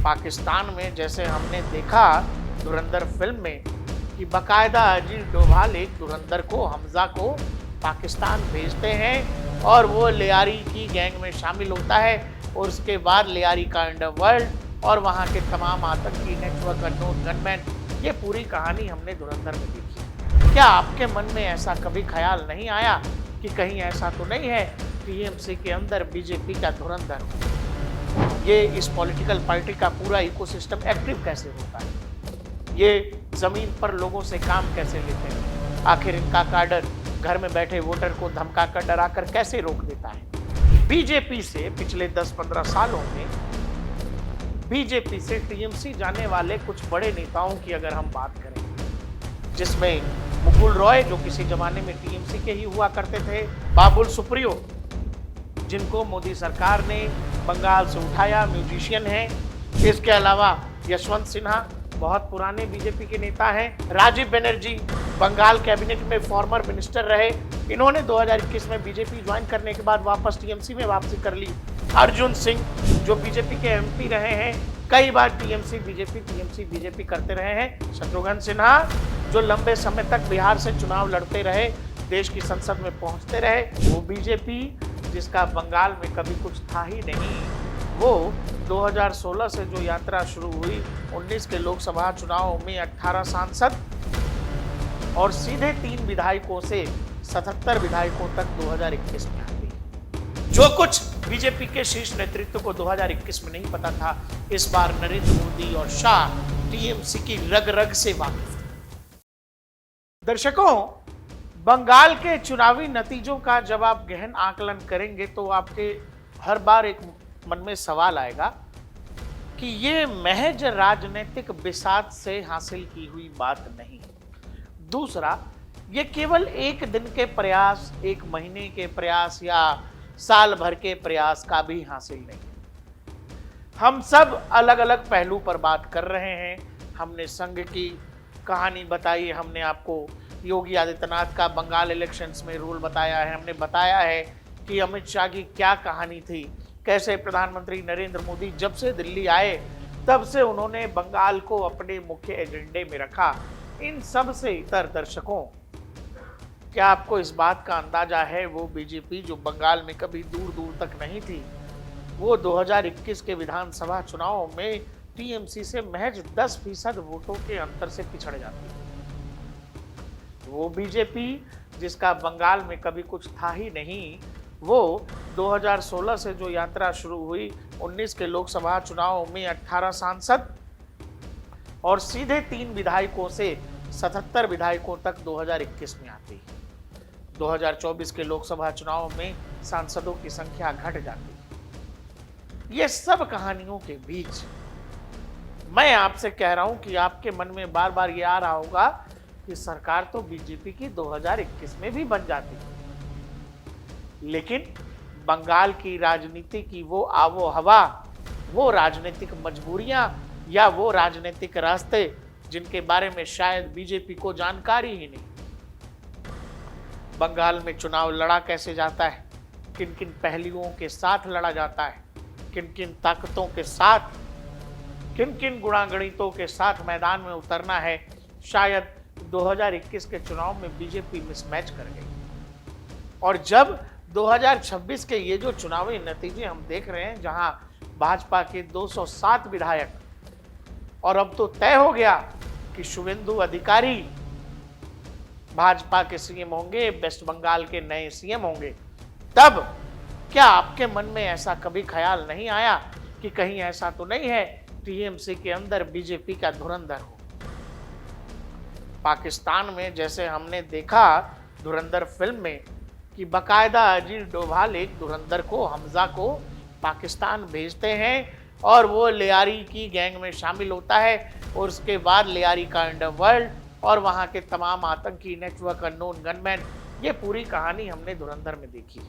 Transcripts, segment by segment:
पाकिस्तान में जैसे हमने देखा धुरंधर फिल्म में कि बकायदा अजीत डोभाल एक धुरंधर को, हमजा को पाकिस्तान भेजते हैं और वो लियारी की गैंग में शामिल होता है और उसके बाद लियारी का अंडरवर्ल्ड और वहाँ के तमाम आतंकी नेटवर्क, अननोन गनमैन, ये पूरी कहानी हमने धुरंधर में देखी। क्या आपके मन में ऐसा कभी ख्याल नहीं आया कि कहीं ऐसा तो नहीं है टीएमसी के अंदर बीजेपी का धुरंधर हो? ये इस पॉलिटिकल पार्टी का पूरा इकोसिस्टम एक्टिव कैसे होता है? ये जमीन पर लोगों से काम कैसे लेते हैं? आखिर इनका काडर घर में बैठे वोटर को धमकाकर, डराकर कैसे रोक देता है? बीजेपी से पिछले 10-15 सालों में बीजेपी से टीएमसी जाने वाले कुछ बड़े नेताओं की अगर हम बात करें, जिसमें मुकुल रॉय जो किसी जमाने में टीएमसी के ही हुआ करते थे, बाबुल सुप्रियो जिनको मोदी सरकार ने बंगाल से उठाया, म्यूजिशियन हैं, इसके अलावा यशवंत सिन्हा बहुत पुराने बीजेपी के नेता हैं, राजीव बनर्जी बंगाल कैबिनेट में फॉर्मर मिनिस्टर रहे, इन्होंने 2021 में बीजेपी ज्वाइन करने के बाद वापस टीएमसी में वापसी कर ली। अर्जुन सिंह जो बीजेपी के एमपी रहे हैं, कई बार टीएमसी बीजेपी करते रहे हैं। शत्रुघ्न सिन्हा जो लंबे समय तक बिहार से चुनाव लड़ते रहे, देश की संसद में पहुंचते रहे, वो बीजेपी जिसका बंगाल में कभी कुछ था ही नहीं, वो 2016 से जो यात्रा शुरू हुई, 19 के लोकसभा चुनाव में 18 सांसद और सीधे 3 विधायकों से 77 विधायकों तक 2021 में आ गई। जो कुछ बीजेपी के शीर्ष नेतृत्व को 2021 में नहीं पता था, इस बार नरेंद्र मोदी और शाह टीएमसी की रग रग से वाकिफ थे। दर्शकों, बंगाल के चुनावी नतीजों का जब आप गहन आकलन करेंगे तो आपके हर बार एक मन में सवाल आएगा कि ये महज राजनीतिक बिसात से हासिल की हुई बात नहीं। दूसरा, ये केवल एक दिन के प्रयास, एक महीने के प्रयास या साल भर के प्रयास का भी हासिल नहीं। हम सब अलग अलग पहलू पर बात कर रहे हैं। हमने संघ की कहानी बताई, हमने आपको योगी आदित्यनाथ का बंगाल इलेक्शंस में रोल बताया है, हमने बताया है कि अमित शाह की क्या कहानी थी, कैसे प्रधानमंत्री नरेंद्र मोदी जब से दिल्ली आए तब से उन्होंने बंगाल को अपने मुख्य एजेंडे में रखा। इन सब से इतर दर्शकों, क्या आपको इस बात का अंदाजा है वो बीजेपी जो बंगाल में कभी दूर दूर तक नहीं थी, वो 2021 के विधानसभा चुनाव में टीएमसी से महज 10% वोटों के अंतर से पिछड़ जाती है? वो बीजेपी जिसका बंगाल में कभी कुछ था ही नहीं, वो 2016 से जो यात्रा शुरू हुई, 19 के लोकसभा चुनाव में 18 सांसद और सीधे 3 विधायकों से 77 विधायकों तक 2021 में आती है। 2024 के लोकसभा चुनाव में सांसदों की संख्या घट जाती है। ये सब कहानियों के बीच मैं आपसे कह रहा हूं कि आपके मन में बार बार ये आ रहा होगा कि सरकार तो बीजेपी की 2021 में भी बन जाती है, लेकिन बंगाल की राजनीति की वो आवो हवा, वो राजनीतिक मजबूरियां या वो राजनीतिक रास्ते जिनके बारे में शायद बीजेपी को जानकारी ही नहीं। बंगाल में चुनाव लड़ा कैसे जाता है, किन किन पहलुओं के साथ लड़ा जाता है, किन किन ताकतों के साथ, किन किन गुणागणितों के साथ मैदान में उतरना है, शायद 2021 के चुनाव में बीजेपी मिसमैच कर गई। और जब 2026 के ये जो चुनावी नतीजे हम देख रहे हैं, जहां भाजपा के 207 विधायक और अब तो तय हो गया कि शुवेंदु अधिकारी भाजपा के सीएम होंगे, वेस्ट बंगाल के नए सीएम होंगे, तब क्या आपके मन में ऐसा कभी ख्याल नहीं आया कि कहीं ऐसा तो नहीं है टीएमसी के अंदर बीजेपी का धुरंधर हो? पाकिस्तान में जैसे हमने देखा धुरंधर फिल्म में कि बकायदा अजीत डोभाल एक धुरंधर को, हमजा को पाकिस्तान भेजते हैं और वो लियारी की गैंग में शामिल होता है और उसके बाद लियारी का अंडरवर्ल्ड और वहाँ के तमाम आतंकी नेटवर्क, अननोन गनमैन, ये पूरी कहानी हमने धुरंधर में देखी।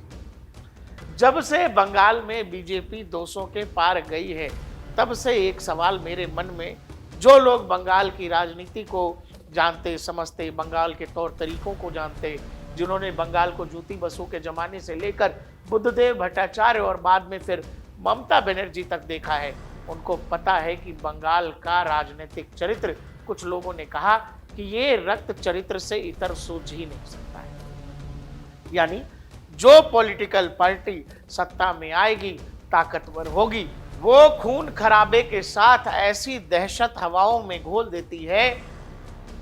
जब से बंगाल में बीजेपी 200 के पार गई है, तब से एक सवाल मेरे मन में, जो लोग बंगाल की राजनीति को जानते समझते, बंगाल के तौर तरीकों को जानते, जिन्होंने बंगाल को ज्योति बसु के जमाने से लेकर बुद्धदेव भट्टाचार्य और बाद में फिर ममता बनर्जी तक देखा है, उनको पता है कि बंगाल का राजनीतिक चरित्र, कुछ लोगों ने कहा कि ये रक्त चरित्र से इतर सूझ ही नहीं सकता है। यानी जो पॉलिटिकल पार्टी सत्ता में आएगी, ताकतवर होगी, वो खून खराबे के साथ ऐसी दहशत हवाओं में घोल देती है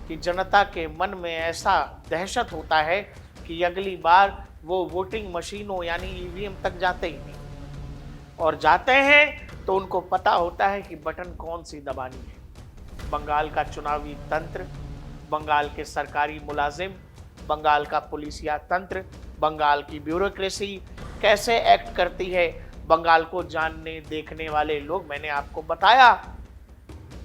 कि जनता के मन में ऐसा दहशत होता है कि अगली बार वो वोटिंग मशीनों यानी ईवीएम तक जाते ही नहीं, और जाते हैं तो उनको पता होता है कि बटन कौन सी दबानी है। बंगाल का चुनावी तंत्र, बंगाल के सरकारी मुलाजिम, बंगाल का पुलिसिया तंत्र, बंगाल की ब्यूरोक्रेसी कैसे एक्ट करती है, बंगाल को जानने देखने वाले लोग, मैंने आपको बताया,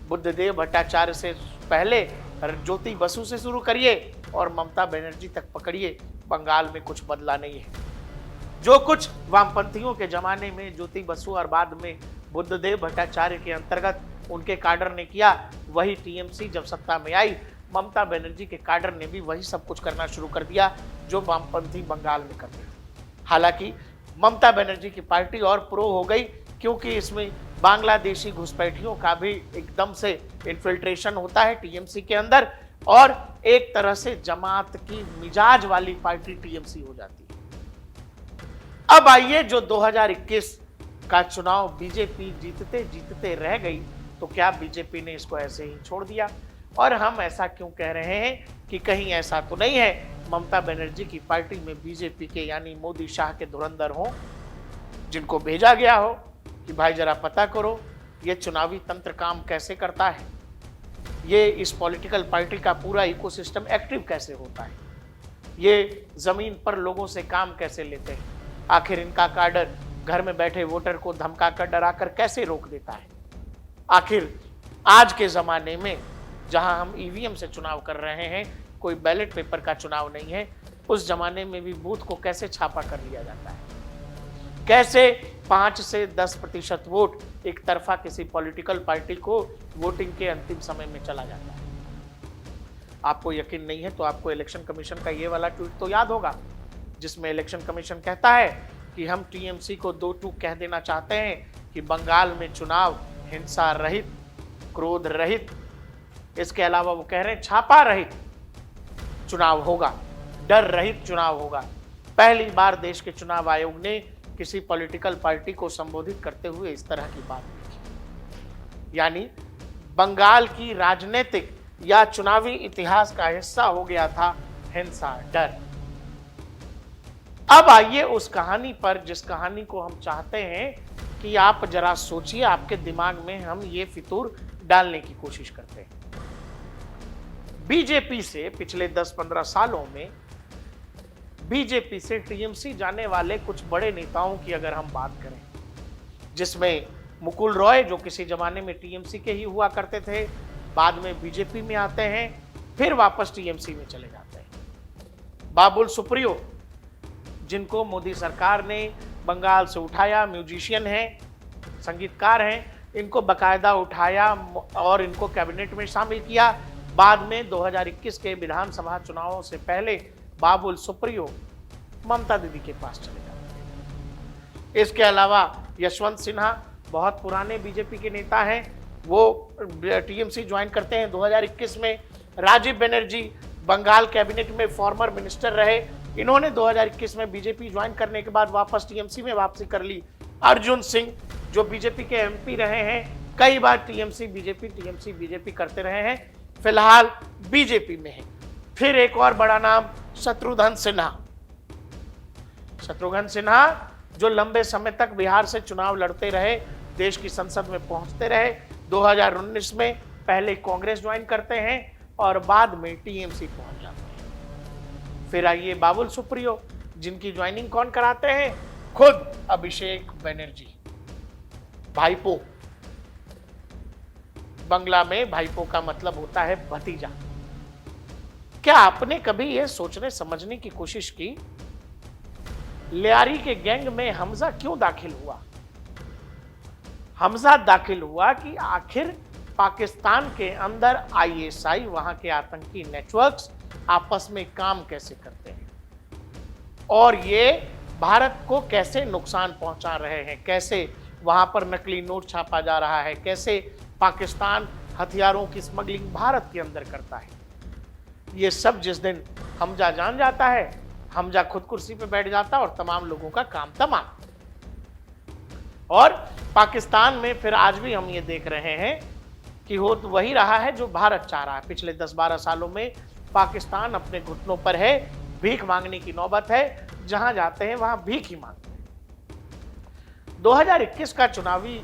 बुद्धदेव भट्टाचार्य से पहले ज्योति बसु से शुरू करिए और ममता बनर्जी तक पकड़िए, बंगाल में कुछ बदला नहीं है। जो कुछ वामपंथियों के जमाने में ज्योति बसु और बाद में बुद्धदेव भट्टाचार्य के अंतर्गत उनके काडर ने किया, वही टीएमसी जब सत्ता में आई, ममता बनर्जी के काडर ने भी वही सब कुछ करना शुरू कर दिया जो वामपंथी बंगाल में करते थे। हालांकि ममता बनर्जी की पार्टी और प्रो हो गई, क्योंकि इसमें बांग्लादेशी घुसपैठियों का भी एकदम से इन्फिल्ट्रेशन होता है टीएमसी के अंदर, और एक तरह से जमात की मिजाज वाली पार्टी टीएमसी हो जाती है। अब आइए, जो 2021 का चुनाव बीजेपी जीतते जीतते रह गई, तो क्या बीजेपी ने इसको ऐसे ही छोड़ दिया? और हम ऐसा क्यों कह रहे हैं कि कहीं ऐसा तो नहीं है ममता बनर्जी की पार्टी में बीजेपी के यानी मोदी शाह के धुरंधर हो, जिनको भेजा गया हो कि भाई जरा पता करो ये चुनावी तंत्र काम कैसे करता है, ये इस पॉलिटिकल पार्टी का पूरा इकोसिस्टम एक्टिव कैसे होता है, ये जमीन पर लोगों से काम कैसे लेते हैं, आखिर इनका काडर घर में बैठे वोटर को धमकाकर डराकर कैसे रोक देता है, आखिर आज के जमाने में जहां हम ईवीएम से चुनाव कर रहे हैं, कोई बैलेट पेपर का चुनाव नहीं है, उस जमाने में भी बूथ को कैसे छापा कर लिया जाता है, कैसे 5 से 10% वोट एक तरफा किसी पॉलिटिकल पार्टी को वोटिंग के अंतिम समय में चला जाता है। आपको यकीन नहीं है तो आपको इलेक्शन कमीशन का ये वाला ट्वीट तो याद होगा, जिसमें इलेक्शन कमीशन कहता है कि हम टीएमसी को 2 टूक कह देना चाहते हैं कि बंगाल में चुनाव हिंसा रहित, क्रोध रहित, इसके अलावा वो कह रहे हैं छापा रहित चुनाव होगा, डर रहित चुनाव होगा। पहली बार देश के चुनाव आयोग ने किसी पॉलिटिकल पार्टी को संबोधित करते हुए इस तरह की बात की। यानी बंगाल की राजनीतिक या चुनावी इतिहास का हिस्सा हो गया था हिंसा, डर। अब आइए उस कहानी पर, जिस कहानी को हम चाहते हैं कि आप जरा सोचिए, आपके दिमाग में हम ये फितूर डालने की कोशिश करते हैं। बीजेपी से पिछले 10-15 सालों में बीजेपी से टीएमसी जाने वाले कुछ बड़े नेताओं की अगर हम बात करें, जिसमें मुकुल रॉय जो किसी जमाने में टीएमसी के ही हुआ करते थे, बाद में बीजेपी में आते हैं, फिर वापस टीएमसी में चले जाते हैं। बाबुल सुप्रियो जिनको मोदी सरकार ने बंगाल से उठाया, म्यूजिशियन हैं, संगीतकार हैं, इनको बकायदा उठाया और इनको कैबिनेट में शामिल किया। बाद में 2021 के विधानसभा चुनावों से पहले बाबुल सुप्रियो ममता दीदी के पास चले जाते हैं। इसके अलावा यशवंत सिन्हा बहुत पुराने बीजेपी के नेता हैं, वो टीएमसी ज्वाइन करते हैं 2021 में। राजीव बनर्जी बंगाल कैबिनेट में फॉर्मर मिनिस्टर रहे, इन्होंने 2021 में बीजेपी ज्वाइन करने के बाद वापस टीएमसी में वापसी कर ली। अर्जुन सिंह जो बीजेपी के एमपी रहे हैं, कई बार टीएमसी बीजेपी करते रहे हैं, फिलहाल बीजेपी में है। फिर एक और बड़ा नाम शत्रुघ्न सिन्हा जो लंबे समय तक बिहार से चुनाव लड़ते रहे, देश की संसद में पहुंचते रहे, 2019 में पहले कांग्रेस ज्वाइन करते हैं और बाद में टीएमसी पहुंच जाते हैं। फिर आइए बाबुल सुप्रियो, जिनकी ज्वाइनिंग कौन कराते हैं? खुद अभिषेक बनर्जी, भाईपो। बंगला में भाईपो का मतलब होता है भतीजा। क्या आपने कभी यह सोचने समझने की कोशिश की, लियारी के गैंग में हमजा क्यों दाखिल हुआ? हमजा दाखिल हुआ कि आखिर पाकिस्तान के अंदर आईएसआई, वहां के आतंकी नेटवर्क्स आपस में काम कैसे करते हैं और ये भारत को कैसे नुकसान पहुंचा रहे हैं, कैसे वहां पर नकली नोट छापा जा रहा है, कैसे पाकिस्तान हथियारों की स्मगलिंग भारत के अंदर करता है। ये सब जिस दिन हमजा जान जाता है, हमजा खुद कुर्सी पे बैठ जाता है और तमाम लोगों का काम तमाम। और पाकिस्तान में फिर आज भी हम ये देख रहे हैं कि हो तो वही रहा है जो भारत चाह रहा है। पिछले 10-12 सालों में पाकिस्तान अपने घुटनों पर है, भीख मांगने की नौबत है, जहां जाते हैं वहां भीख ही मांगते हैं। 2021 का चुनावी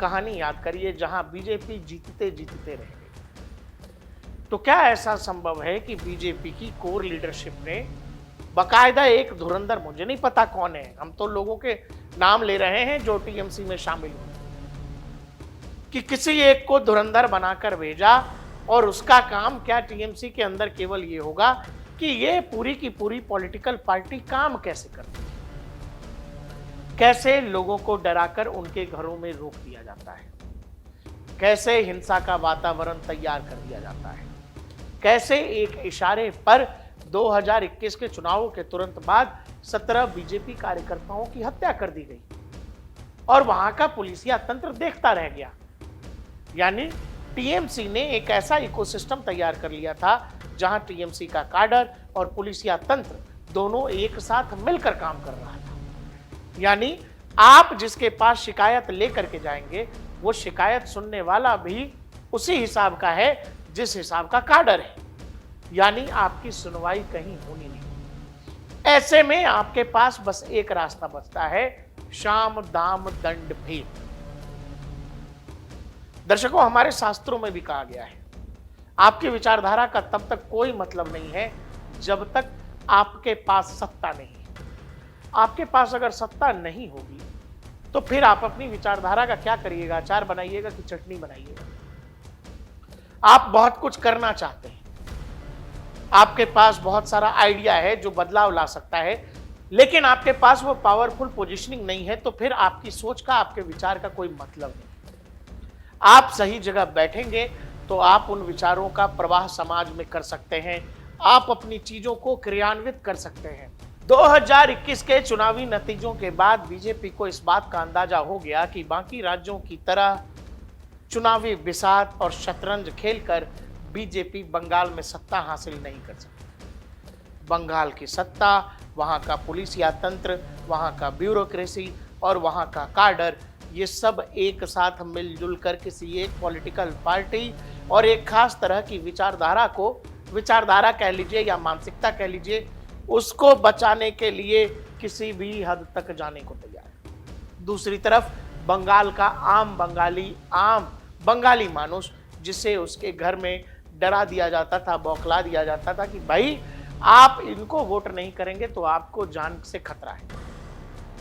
कहानी याद करिए, जहां बीजेपी जीतते जीतते रह गई। तो क्या ऐसा संभव है कि बीजेपी की कोर लीडरशिप ने बकायदा एक धुरंधर, मुझे नहीं पता कौन है, हम तो लोगों के नाम ले रहे हैं जो टीएमसी में शामिल हुए, कि किसी एक को धुरंधर बनाकर भेजा और उसका काम क्या टीएमसी के अंदर केवल ये होगा कि ये पूरी की पूरी पॉलिटिकल पार्टी काम कैसे करती है, कैसे लोगों को डराकर उनके घरों में रोक दिया जाता है, कैसे हिंसा का वातावरण तैयार कर दिया जाता है, कैसे एक इशारे पर 2021 के चुनावों के तुरंत बाद 17 बीजेपी कार्यकर्ताओं की हत्या कर दी गई और वहां का पुलिसिया तंत्र देखता रह गया। यानी टीएमसी ने एक ऐसा इकोसिस्टम तैयार कर लिया था जहां टीएमसी का काडर और पुलिसिया तंत्र दोनों एक साथ मिलकर काम कर रहा था। यानी आप जिसके पास शिकायत लेकर के जाएंगे, वो शिकायत सुनने वाला भी उसी हिसाब का है जिस हिसाब का काडर है। यानी आपकी सुनवाई कहीं होनी नहीं। ऐसे में आपके पास बस एक रास्ता बचता है, शाम दाम दंड भेद। दर्शकों, हमारे शास्त्रों में भी कहा गया है, आपकी विचारधारा का तब तक कोई मतलब नहीं है जब तक आपके पास सत्ता नहीं है। आपके पास अगर सत्ता नहीं होगी तो फिर आप अपनी विचारधारा का क्या करिएगा? अचार बनाइएगा कि चटनी बनाइएगा? आप बहुत कुछ करना चाहते हैं, आपके पास बहुत सारा आइडिया है जो बदलाव ला सकता है, लेकिन आपके पास वो पावरफुल पोजीशनिंग नहीं है, तो फिर आपकी सोच का, आपके विचार का कोई मतलब नहीं। आप सही जगह बैठेंगे तो आप उन विचारों का प्रवाह समाज में कर सकते हैं, आप अपनी चीजों को क्रियान्वित कर सकते हैं। 2021 के चुनावी नतीजों के बाद बीजेपी को इस बात का अंदाजा हो गया कि बाकी राज्यों की तरह चुनावी बिसात और शतरंज खेलकर बीजेपी बंगाल में सत्ता हासिल नहीं कर सकती। बंगाल की सत्ता, वहां का पुलिसिया तंत्र, वहां का ब्यूरोक्रेसी और वहां का काडर, ये सब एक साथ मिलजुल कर किसी एक पॉलिटिकल पार्टी और एक खास तरह की विचारधारा कह लीजिए या मानसिकता कह लीजिए, उसको बचाने के लिए किसी भी हद तक जाने को तैयार है। दूसरी तरफ बंगाल का आम बंगाली मानुष, जिसे उसके घर में डरा दिया जाता था, बौखला दिया जाता था कि भाई आप इनको वोट नहीं करेंगे तो आपको जान से खतरा है,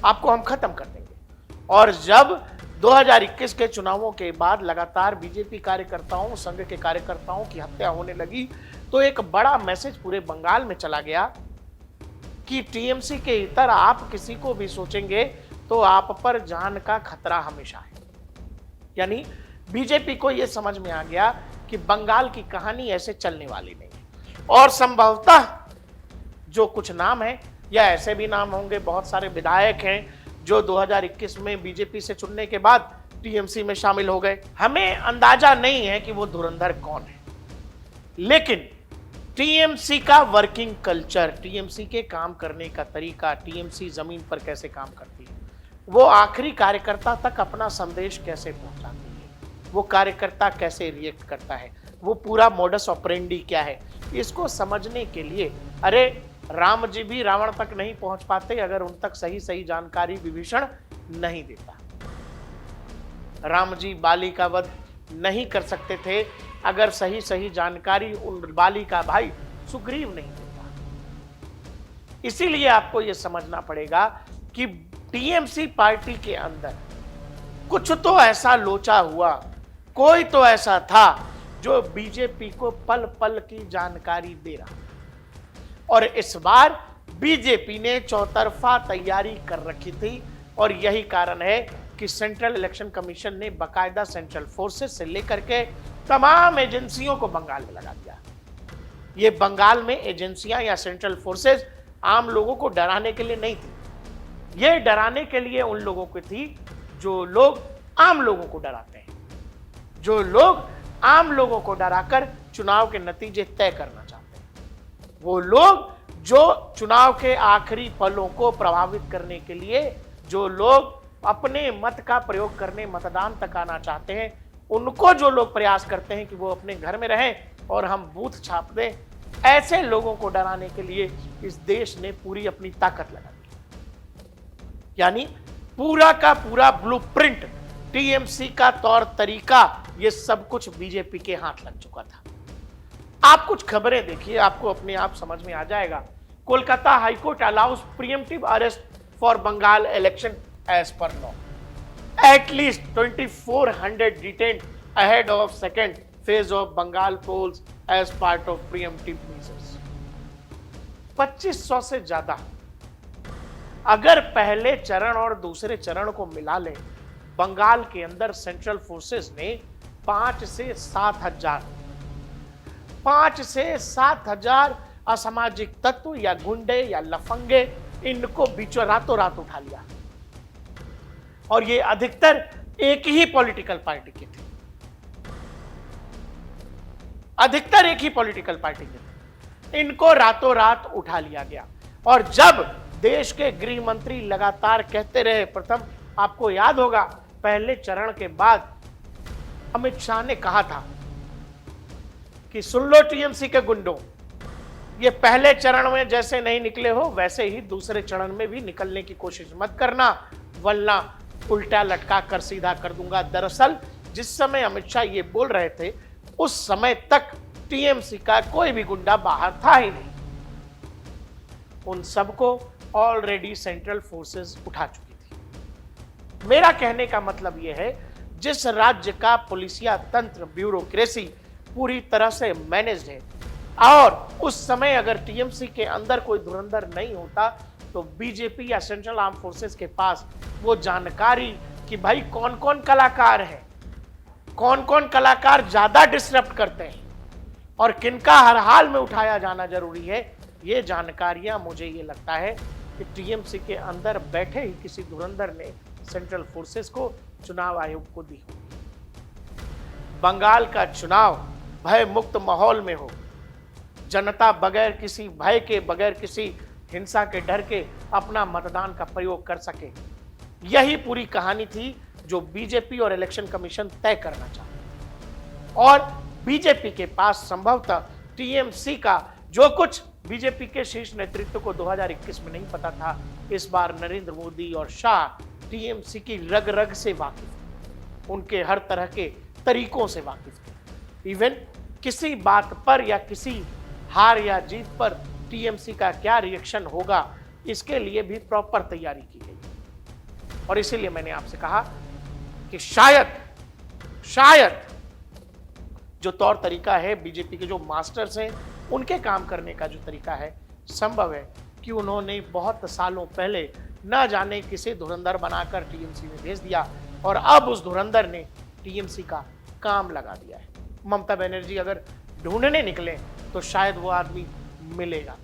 आपको हम खत्म कर देंगे। और जब 2021 के चुनावों के बाद लगातार बीजेपी कार्यकर्ताओं, संघ के कार्यकर्ताओं की हत्या होने लगी, तो एक बड़ा मैसेज पूरे बंगाल में चला गया कि टीएमसी के इतर आप किसी को भी सोचेंगे तो आप पर जान का खतरा हमेशा है। यानी बीजेपी को यह समझ में आ गया कि बंगाल की कहानी ऐसे चलने वाली नहीं। और संभवतः जो कुछ नाम है, या ऐसे भी नाम होंगे, बहुत सारे विधायक हैं जो 2021 में बीजेपी से चुनने के बाद टीएमसी में शामिल हो गए। हमें अंदाजा नहीं है कि वो धुरंधर कौन है, लेकिन टीएमसी का वर्किंग कल्चर, टीएमसी के काम करने का तरीका, टीएमसी जमीन पर कैसे काम करती है, वो आखिरी कार्यकर्ता तक अपना संदेश कैसे पहुंचाती है, वो कार्यकर्ता कैसे रिएक्ट करता है, वो पूरा मोडस ऑपरेंडी क्या है, इसको समझने के लिए, अरे राम जी भी रावण तक नहीं पहुंच पाते अगर उन तक सही सही जानकारी विभीषण नहीं देता। राम जी बाली का वध नहीं कर सकते थे अगर सही सही जानकारी उन बाली का भाई सुग्रीव नहीं देता। इसीलिए आपको यह समझना पड़ेगा कि टीएमसी पार्टी के अंदर कुछ तो ऐसा लोचा हुआ, कोई तो ऐसा था जो बीजेपी को पल पल की जानकारी दे रहा। और इस बार बीजेपी ने चौतरफा तैयारी कर रखी थी, और यही कारण है कि सेंट्रल इलेक्शन कमीशन ने बाकायदा सेंट्रल फोर्सेस से लेकर के तमाम एजेंसियों को बंगाल में लगा दिया। ये बंगाल में एजेंसियां या सेंट्रल फोर्सेस आम लोगों को डराने के लिए नहीं थी, ये डराने के लिए उन लोगों की थी जो लोग आम लोगों को डराते हैं, जो लोग आम लोगों को डराकर चुनाव के नतीजे तय करना चाहते हैं, वो लोग जो चुनाव के आखिरी पलों को प्रभावित करने के लिए, जो लोग अपने मत का प्रयोग करने मतदान तक आना चाहते हैं, उनको जो लोग प्रयास करते हैं कि वो अपने घर में रहें और हम बूथ छाप दें, ऐसे लोगों को डराने के लिए इस देश ने पूरी अपनी ताकत लगा दी। यानी पूरा का पूरा ब्लूप्रिंट, टीएमसी का तौर तरीका, ये सब कुछ बीजेपी के हाथ लग चुका था। आप कुछ खबरें देखिए, आपको अपने आप समझ में आ जाएगा। Kolkata high court allows preemptive arrest for Bengal election as per law. At least 2,400 detained ahead of second phase of Bengal polls as part of preemptive measures. 2500 से ज्यादा। अगर पहले चरण और दूसरे चरण को मिला लें, बंगाल के अंदर सेंट्रल फोर्सेस ने 5 से 7 हजार असामाजिक तत्व या गुंडे या लफंगे, इनको बीचों रातों रात उठा लिया। और ये अधिकतर एक ही पॉलिटिकल पार्टी के थे, अधिकतर एक ही पॉलिटिकल पार्टी के थे। इनको रातों रात उठा लिया गया। और जब देश के गृह मंत्री लगातार कहते रहे, प्रथम आपको याद होगा पहले चरण के बाद अमित शाह ने कहा था कि सुन लो टीएमसी के गुंडों, ये पहले चरण में जैसे नहीं निकले हो वैसे ही दूसरे चरण में भी निकलने की कोशिश मत करना, वरना उल्टा लटका कर सीधा कर दूंगा। दरअसल जिस समय अमित शाह ये बोल रहे थे, उस समय तक टीएमसी का कोई भी गुंडा बाहर था ही नहीं। उन सबको ऑलरेडी सेंट्रल फोर्सेस उठा चुकी थी। मेरा कहने का मतलब यह है, जिस राज्य का पुलिसिया तंत्र, ब्यूरोक्रेसी पूरी तरह से मैनेज्ड है, और उस समय अगर टीएमसी के अंदर कोई धुरंधर नहीं होता तो बीजेपी या सेंट्रल आर्म फोर्सेस के पास वो जानकारी कि भाई कौन कौन कलाकार है, कौन कौन कलाकार ज्यादा डिस्टर्ब करते हैं और किनका हर हाल में उठाया जाना जरूरी है, ये जानकारियां मुझे ये लगता है कि टीएमसी के अंदर बैठे ही किसी धुरंधर ने सेंट्रल फोर्सेस को, चुनाव आयोग को दी हो। बंगाल का चुनाव भय मुक्त माहौल में हो, जनता बगैर किसी भय के, बगैर किसी हिंसा के डर के अपना मतदान का प्रयोग कर सके, यही पूरी कहानी थी जो बीजेपी और इलेक्शन कमीशन तय करना चाहता। और बीजेपी के पास संभवतः टीएमसी का जो कुछ बीजेपी के शीर्ष नेतृत्व को 2021 में नहीं पता था, इस बार नरेंद्र मोदी और शाह टीएमसी की रग रग से वाकिफ थे, उनके हर तरह के तरीकों से वाकिफ थे। इवन किसी बात पर या किसी हार या जीत पर टीएमसी का क्या रिएक्शन होगा, इसके लिए भी प्रॉपर तैयारी की गई। और इसीलिए मैंने आपसे कहा कि शायद जो तौर तरीका है बीजेपी के जो मास्टर्स हैं, उनके काम करने का जो तरीका है, संभव है कि उन्होंने बहुत सालों पहले न जाने किसे धुरंधर बनाकर टीएमसी में भेज दिया और अब उस धुरंधर ने टीएमसी का काम लगा दिया है। ममता बनर्जी अगर ढूंढने निकले तो शायद वो आदमी मिलेगा।